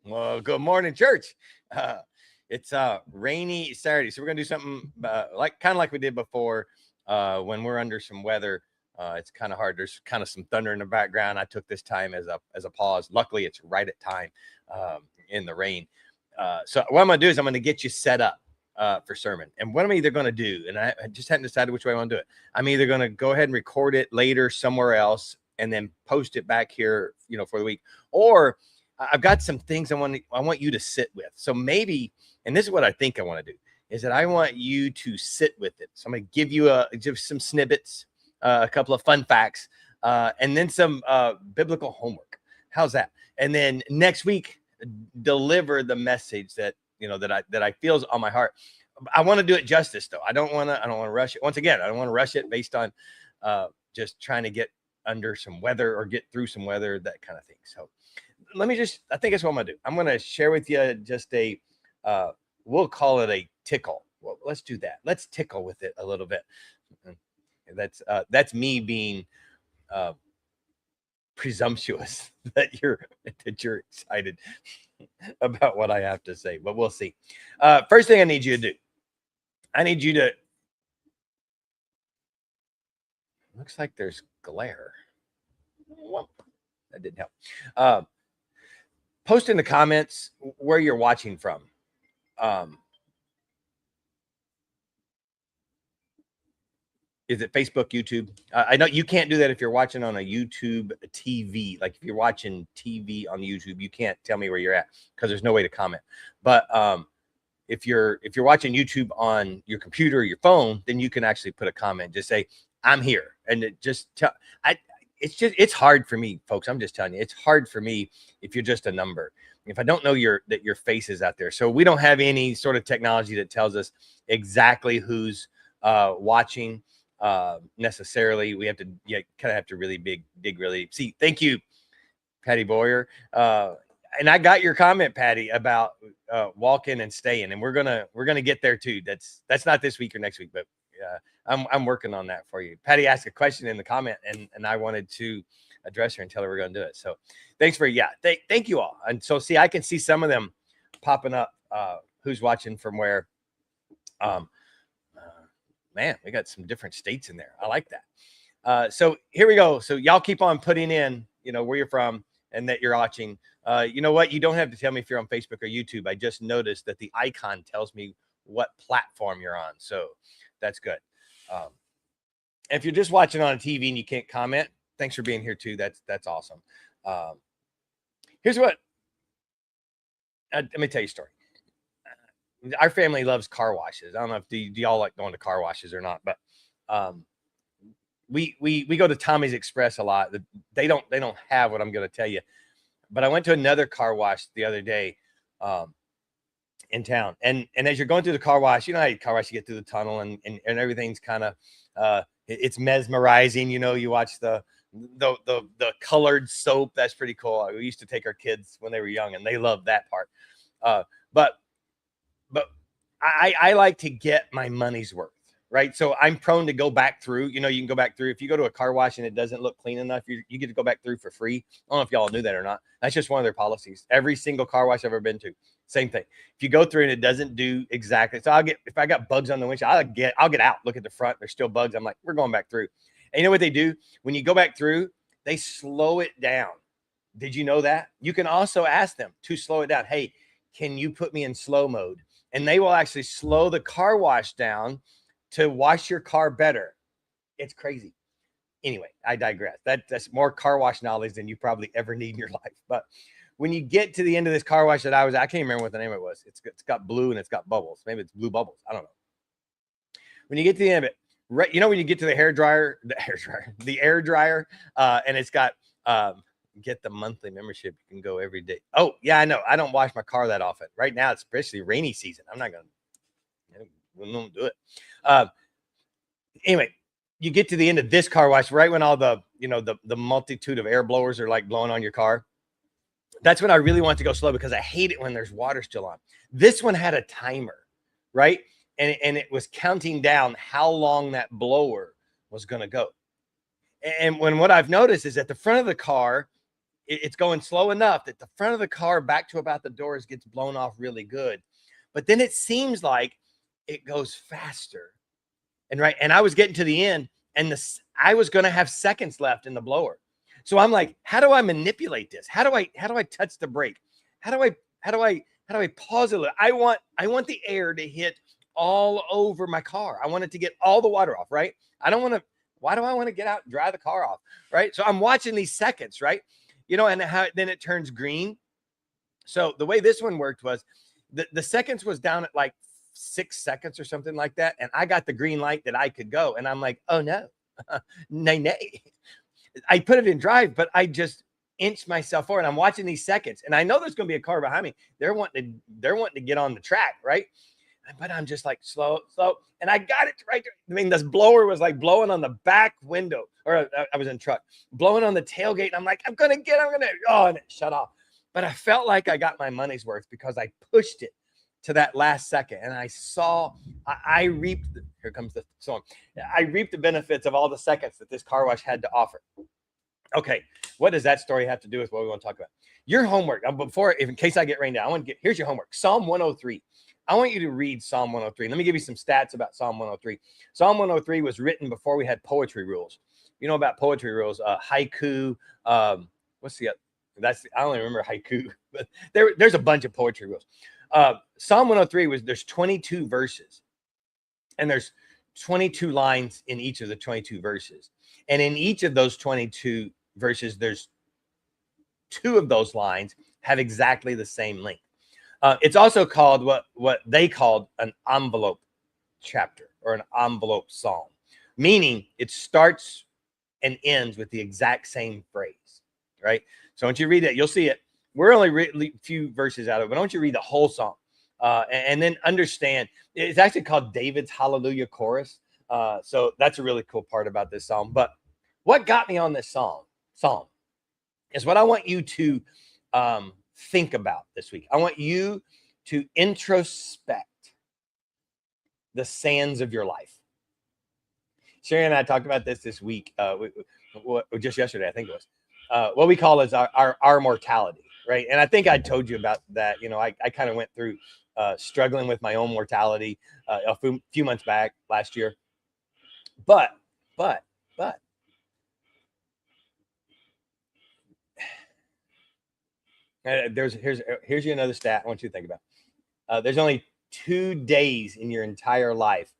Well, good morning, church. Uh, it's rainy Saturday, so we're gonna do something like kind of like we did before. When we're under some weather, it's kind of hard. There's kind of some thunder in the background. I took this time as a pause. Luckily, it's right at time in the rain. So what I'm gonna do is I'm gonna get you set up for sermon. And what I'm either gonna do, and I just hadn't decided which way I want to do it. I'm either gonna go ahead and record it later somewhere else and then post it back here, for the week, or I've got some things I want you to sit with. So maybe, and this is what I think I want to do, is that I want you to sit with it. So I'm going to give you just some snippets, a couple of fun facts, and then some biblical homework. How's that? And then next week, deliver the message that I feel is on my heart. I want to do it justice, though. I don't want to rush it. Once again, I don't want to rush it based on just trying to get under some weather or get through some weather, that kind of thing. So I think that's what I'm gonna do. I'm gonna share with you just we'll call it a tickle. Well, let's do that. Let's tickle with it a little bit. That's me being presumptuous that you're excited about what I have to say, but we'll see. First thing I need you to do, I need you to, looks like there's glare. That didn't help. Post in the comments where you're watching from. Is it Facebook, YouTube? I know you can't do that if you're watching on a YouTube TV. Like if you're watching TV on YouTube, you can't tell me where you're at because there's no way to comment. But if you're watching YouTube on your computer or your phone, then you can actually put a comment. Just say, "I'm here," and it's hard for me, folks. I'm just telling you, it's hard for me if you're just a number. If I don't know that your face is out there. So we don't have any sort of technology that tells us exactly who's watching necessarily. We have to kind of have to really dig really. See, thank you, Patty Boyer. And I got your comment, Patty, about walking and staying, and we're gonna get there too. That's not this week or next week, but I'm working on that for you. Patty asked a question in the comment, and I wanted to address her and tell her we're going to do it. So thanks thank you all. And so see, I can see some of them popping up. Who's watching from where? Man, we got some different states in there. I like that. So here we go. So y'all keep on putting in, where you're from and that you're watching. You know what? You don't have to tell me if you're on Facebook or YouTube. I just noticed that the icon tells me what platform you're on. So that's good. If you're just watching on a TV and you can't comment, thanks for being here too. That's awesome. Here's what. Let me tell you a story. Our family loves car washes. I don't know if do y'all like going to car washes or not, but we go to Tommy's Express a lot. They don't have what I'm going to tell you, but I went to another car wash the other day in town, and as you're going through the car wash, how you car wash, you get through the tunnel and everything's kind of it's mesmerizing. You watch the colored soap. That's pretty cool. We used to take our kids when they were young, and they loved that part. But I like to get my money's worth, right? So I'm prone to go back through. You can go back through. If you go to a car wash and it doesn't look clean enough, you get to go back through for free. I don't know if y'all knew that or not. That's just one of their policies. Every single car wash I've ever been to, same thing. If you go through and it doesn't do exactly, so if I got bugs on the windshield, I'll get out, look at the front. There's still bugs. I'm like, we're going back through. And you know what they do? When you go back through, they slow it down. Did you know that? You can also ask them to slow it down. Hey, can you put me in slow mode? And they will actually slow the car wash down to wash your car better. It's crazy. Anyway, I digress. That's more car wash knowledge than you probably ever need in your life. But when you get to the end of this car wash that I can't remember what the name of it was. It's got blue and it's got bubbles. Maybe it's blue bubbles. I don't know. When you get to the end of it, right? When you get to the air dryer, and it's got get the monthly membership. You can go every day. Oh yeah, I know. I don't wash my car that often. Right now, it's especially rainy season. I'm not gonna do it. Anyway, you get to the end of this car wash, right when all the the multitude of air blowers are like blowing on your car. That's when I really want to go slow because I hate it when there's water still on. This one had a timer, right? And it was counting down how long that blower was going to go. And what I've noticed is at the front of the car, it's going slow enough that the front of the car back to about the doors gets blown off really good. But then it seems like it goes faster. And I was getting to the end, and I was going to have seconds left in the blower. So I'm like, how do I manipulate this? How do I touch the brake? How do I pause it? I want the air to hit all over my car. I want it to get all the water off, right? I don't want to. Why do I want to get out and dry the car off, right? So I'm watching these seconds, right? And how then it turns green. So the way this one worked was the seconds was down at like 6 seconds or something like that. And I got the green light that I could go. And I'm like, oh no, nay. I put it in drive, but I just inched myself forward. I'm watching these seconds. And I know there's going to be a car behind me. They're wanting to get on the track, right? But I'm just like slow. And I got it right there. I mean, this blower was like blowing on the back window, or I was in truck, blowing on the tailgate. And I'm like, and it shut off. But I felt like I got my money's worth because I pushed it to that last second. And I reaped, here comes the song. I reaped the benefits of all the seconds that this car wash had to offer. Okay. What does that story have to do with what we want to talk about? Your homework, in case I get rained out, here's your homework. Psalm 103. I want you to read Psalm 103. Let me give you some stats about Psalm 103. Psalm 103 was written before we had poetry rules. You know about poetry rules, haiku. What's the other? I only remember haiku, but there's a bunch of poetry rules. Psalm 103 there's 22 verses, and there's 22 lines in each of the 22 verses. And in each of those 22 verses, there's 2 of those lines have exactly the same length. It's also called what they called an envelope chapter or an envelope psalm, meaning it starts and ends with the exact same phrase, right? So once you read it, you'll see it. We're only a few verses out of it, but I want you to read the whole psalm and then understand. It's actually called David's Hallelujah Chorus. So that's a really cool part about this psalm. But what got me on this psalm is what I want you to think about this week. I want you to introspect the sands of your life. Sherry and I talked about this week, just yesterday, I think it was, what we call is our mortality, right? And I think I told you about that. I kind of went through struggling with my own mortality a few months back last year. But here's another stat I want you to think about. There's only 2 days in your entire life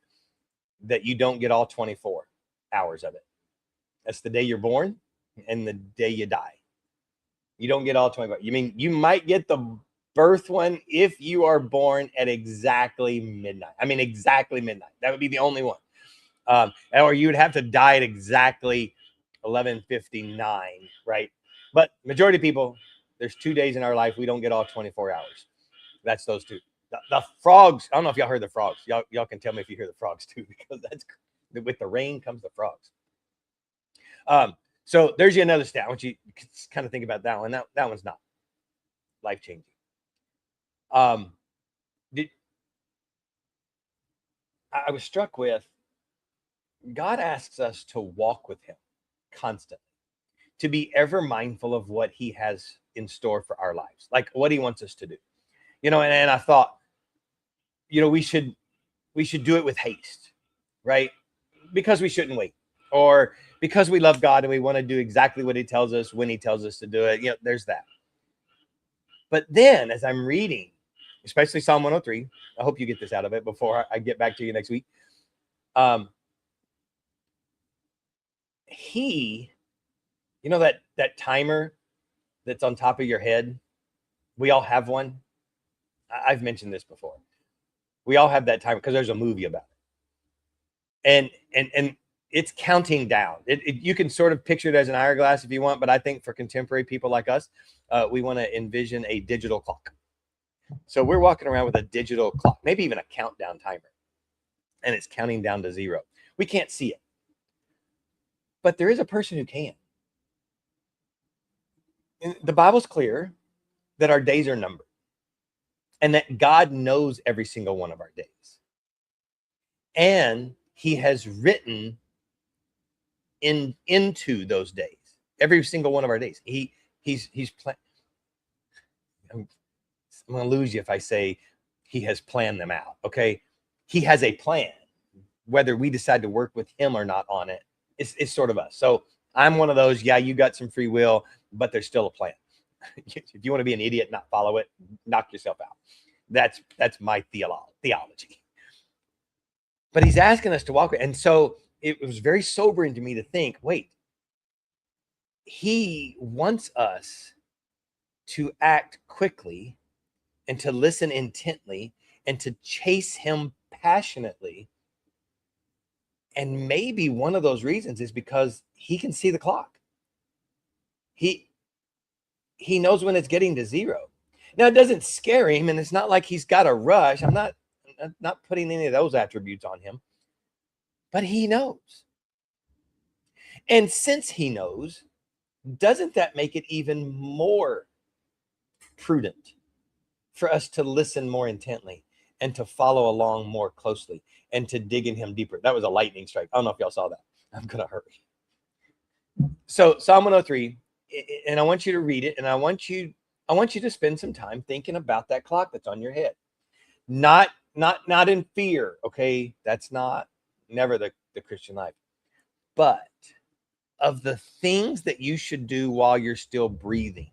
that you don't get all 24 hours of it. That's the day you're born and the day you die. You don't get all 24. You mean you might get the birth one if you are born at exactly midnight. Exactly midnight. That would be the only one. Or you would have to die at exactly 11:59, right? But majority of people, there's 2 days in our life we don't get all 24 hours. That's those 2. The frogs. I don't know if y'all heard the frogs. Y'all can tell me if you hear the frogs too, because that's with the rain comes the frogs. So there's another stat. I want you to kind of think about that one. That one's not life changing. I was struck with God asks us to walk with Him constantly, to be ever mindful of what He has in store for our lives, like what He wants us to do. And I thought, we should do it with haste, right? Because we shouldn't wait, or because we love God and we want to do exactly what He tells us when He tells us to do it. There's that. But then as I'm reading, especially Psalm 103, I hope you get this out of it before I get back to you next week. That timer that's on top of your head, we all have one. I've mentioned this before. We all have that timer because there's a movie about it. And it's counting down. You can sort of picture it as an hourglass if you want, but I think for contemporary people like us, we want to envision a digital clock. So we're walking around with a digital clock, maybe even a countdown timer, and it's counting down to 0. We can't see it, but there is a person who can. And the Bible's clear that our days are numbered and that God knows every single one of our days. And He has written into those days, every single one of our days. He He's I'm going to lose you if I say he has planned them out. Okay. He has a plan. Whether we decide to work with him or not on it, it's sort of us. So I'm one of those, yeah, you got some free will, but there's still a plan. If you want to be an idiot, not follow it, knock yourself out. That's my theology. But he's asking us to walk. And so it was very sobering to me to think, wait, he wants us to act quickly and to listen intently and to chase him passionately. And maybe one of those reasons is because he can see the clock. He knows when it's getting to zero. Now, it doesn't scare him, and it's not like he's got a rush. I'm not putting any of those attributes on him, but he knows. And since he knows, doesn't that make it even more prudent for us to listen more intently and to follow along more closely and to dig in him deeper? That was a lightning strike. I don't know if y'all saw that. I'm going to hurry. So Psalm 103, and I want you to read it, and I want you to spend some time thinking about that clock that's on your head. Not in fear, okay? That's never the Christian life. But of the things that you should do while you're still breathing.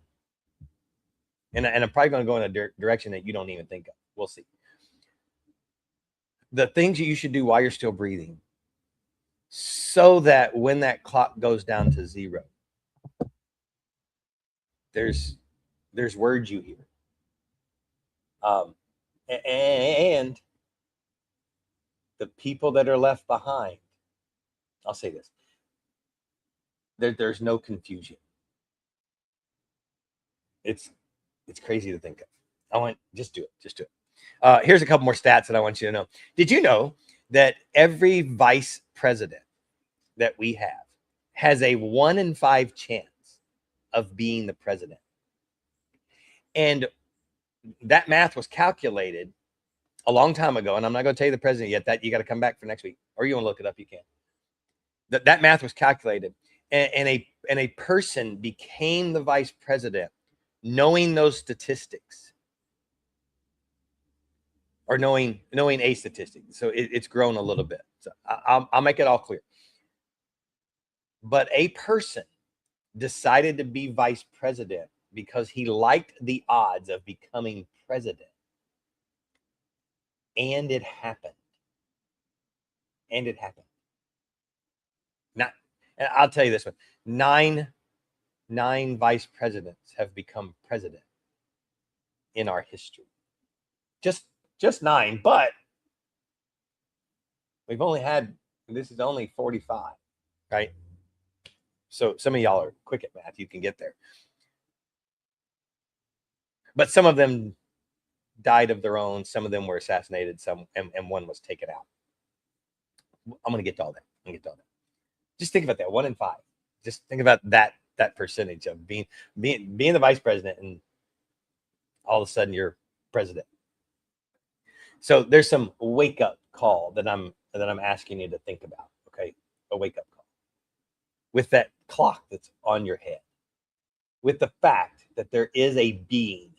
And I'm probably going to go in a direction that you don't even think of. We'll see. The things that you should do while you're still breathing, so that when that clock goes down to zero, there's words you hear. And the people that are left behind, I'll say this, there's no confusion. It's crazy to think of. Just do it. Here's a couple more stats that I want you to know. Did you know that every vice president that we have has a 1 in 5 chance of being the president? And that math was calculated a long time ago, and I'm not going to tell you the president yet. That you got to come back for next week, or you want to look it up, you can. That math was calculated, and a person became the vice president knowing those statistics, or knowing a statistic. So it's grown a little bit. So I'll make it all clear. But a person decided to be vice president because he liked the odds of becoming president. And it happened. Now, I'll tell you this one. Nine vice presidents have become president in our history. Just 9, but we've only had, this is only 45, right? So some of y'all are quick at math. You can get there. But some of them died of their own. Some of them were assassinated. And one was taken out. I'm going to get to all that. Just think about that. 1 in 5. Just think about that percentage of being the vice president, and all of a sudden you're president. So there's some wake up call that I'm asking you to think about. Okay, a wake up call with that clock that's on your head, with the fact that there is a being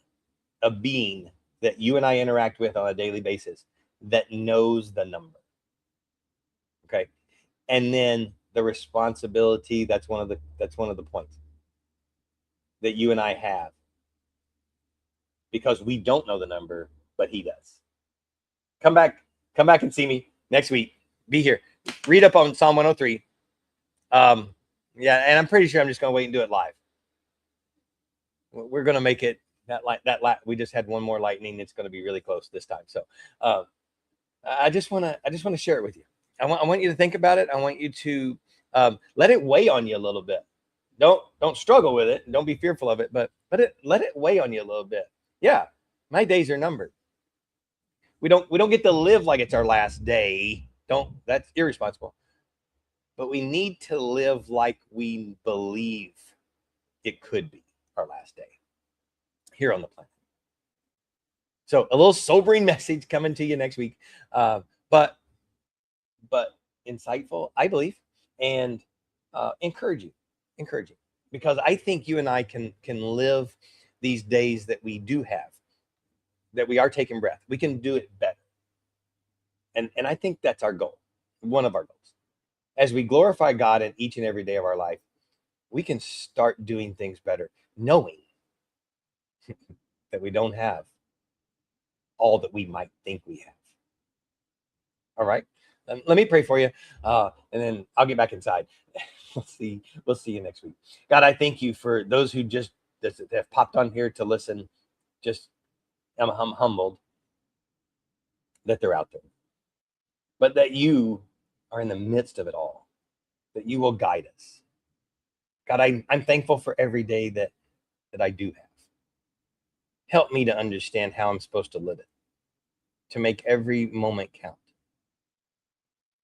that you and I interact with on a daily basis that knows the number. Okay, and then the responsibility, that's one of the points that you and I have, because we don't know the number, but he does. Come back and see me next week. Be here. Read up on Psalm 103. Yeah, and I'm pretty sure I'm just going to wait and do it live. We're going to make it we just had one more lightning. It's going to be really close this time. So I just want to share it with you. I want you to think about it. I want you to let it weigh on you a little bit. Don't struggle with it. Don't be fearful of it, but let it weigh on you a little bit. Yeah, my days are numbered. We don't get to live like it's our last day. That's irresponsible. But we need to live like we believe it could be our last day here on the planet. So a little sobering message coming to you next week, but insightful, I believe, and encouraging. because I think you and I can live these days that we do have, that we are taking breath. We can do it better. And I think that's our goal, one of our goals. As we glorify God in each and every day of our life, we can start doing things better, knowing that we don't have all that we might think we have. All right. Let me pray for you, and then I'll get back inside. We'll see you next week. God, I thank you for those who just have popped on here to listen. Just I'm humbled that they're out there, but that you are in the midst of it all, that you will guide us. God, I'm thankful for every day that I do have. Help me to understand how I'm supposed to live it, to make every moment count,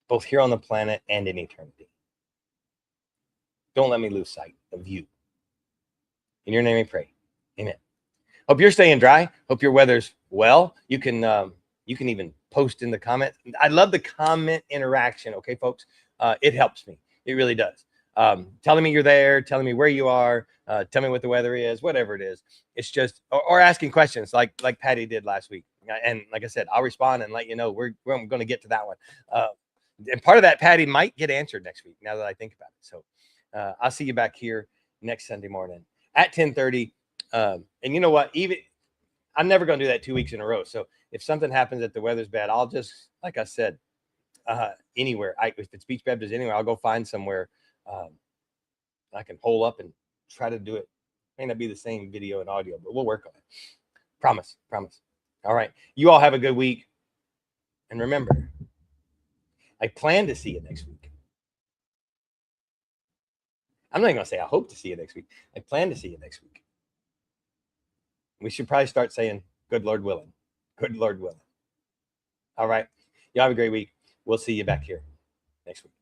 both here on the planet and in eternity. Don't let me lose sight of you. In your name we pray. Amen. Hope you're staying dry. Hope your weather's well. You can even post in the comments. I love the comment interaction. Okay, folks, it helps me. It really does. Telling me you're there, telling me where you are, tell me what the weather is, whatever it is. It's just or asking questions like Patty did last week. And like I said, I'll respond and let you know we're going to get to that one. And part of that, Patty, might get answered next week. Now that I think about it, so I'll see you back here next Sunday morning at 10:30. And you know what? Even I'm never going to do that 2 weeks in a row. So if something happens that the weather's bad, I'll just, like I said, anywhere. If it's Beach Baptist anywhere, I'll go find somewhere I can hole up and try to do it. May not be the same video and audio, but we'll work on it. Promise. All right. You all have a good week. And remember, I plan to see you next week. I'm not even going to say I hope to see you next week. I plan to see you next week. We should probably start saying, good Lord willing. Good Lord willing. All right. You have a great week. We'll see you back here next week.